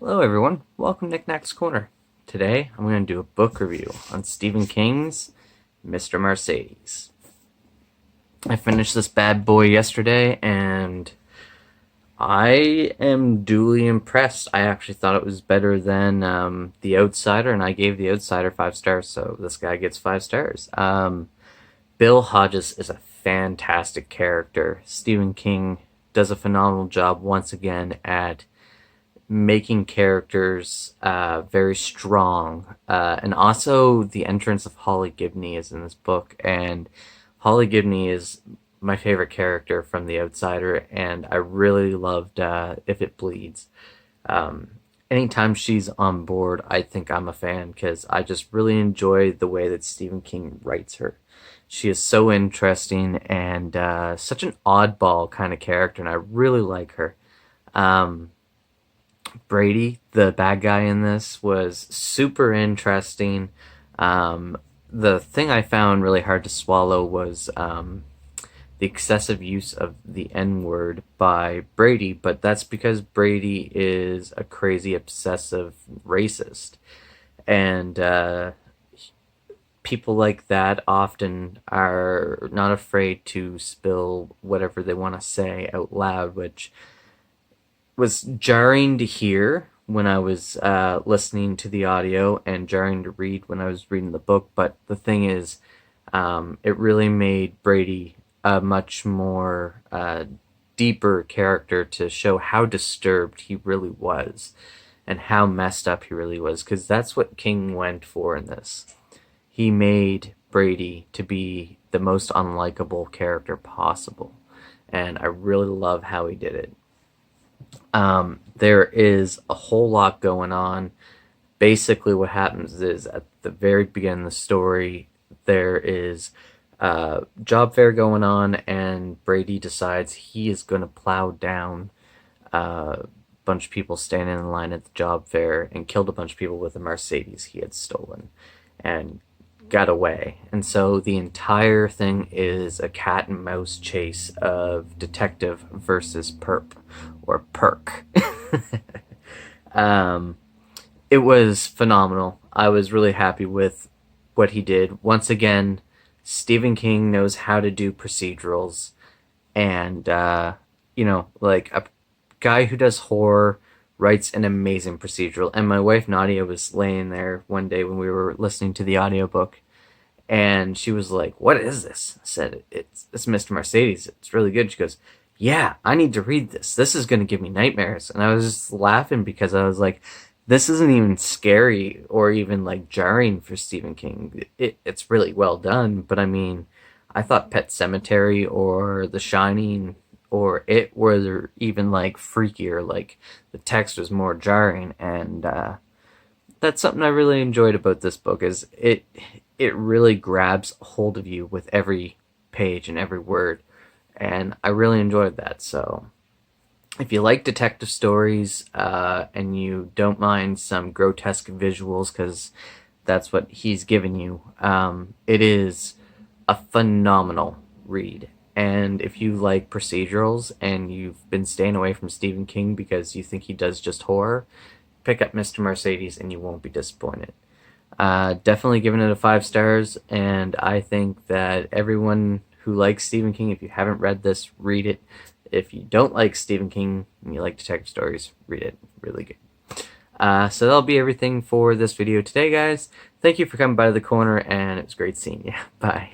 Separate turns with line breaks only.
Hello everyone, welcome to Knack's Corner. Today I'm going to do a book review on Stephen King's Mr. Mercedes. I finished this bad boy yesterday and I am duly impressed. I actually thought it was better than The Outsider, and I gave The Outsider 5 stars, so this guy gets 5 stars. Bill Hodges is a fantastic character. Stephen King does a phenomenal job once again at making characters very strong. And also, the entrance of Holly Gibney is in this book, and Holly Gibney is my favorite character from The Outsider, and I really loved If It Bleeds. Anytime she's on board, I think I'm a fan because I just really enjoy the way that Stephen King writes her. She is so interesting and such an oddball kind of character, and I really like her. Um, Brady, the bad guy in this, was super interesting. The thing I found really hard to swallow was the excessive use of the N word by Brady, but that's because Brady is a crazy, obsessive racist. And people like that often are not afraid to spill whatever they want to say out loud, which was jarring to hear when I was listening to the audio and jarring to read when I was reading the book. But the thing is, it really made Brady a much more deeper character to show how disturbed he really was and how messed up he really was, because that's what King went for in this. He made Brady to be the most unlikable character possible, and I really love how he did it. There is a whole lot going on. Basically, what happens is at the very beginning of the story, there is a job fair going on, and Brady decides he is going to plow down a bunch of people standing in line at the job fair and killed a bunch of people with a Mercedes he had stolen and got away. And so the entire thing is a cat and mouse chase of detective versus perp or perk. um, it was phenomenal. I was really happy with what he did. Once again, Stephen King knows how to do procedurals, and like a guy who does horror writes an amazing procedural. And my wife Nadia was laying there one day when we were listening to the audiobook, and she was like, "What is this?" I said, "It's Mr. Mercedes. It's really good." She goes, "Yeah, I need to read this. This is going to give me nightmares." And I was just laughing because I was like, this isn't even scary or even like jarring for Stephen King. It's really well done, but I mean, I thought Pet Cemetery or The Shining or It were even like freakier. Like the text was more jarring, and that's something I really enjoyed about this book. Is it really grabs hold of you with every page and every word, and I really enjoyed that. So if you like detective stories and you don't mind some grotesque visuals, because that's what he's given you, it is a phenomenal read. And if you like procedurals and you've been staying away from Stephen King because you think he does just horror, pick up Mr. Mercedes and you won't be disappointed. Definitely giving it a 5 stars, and I think that everyone who likes Stephen King, if you haven't read this, read it. If you don't like Stephen King and you like detective stories, read it. Really good. So that'll be everything for this video today, guys. Thank you for coming by the corner, and it was great seeing you. Bye.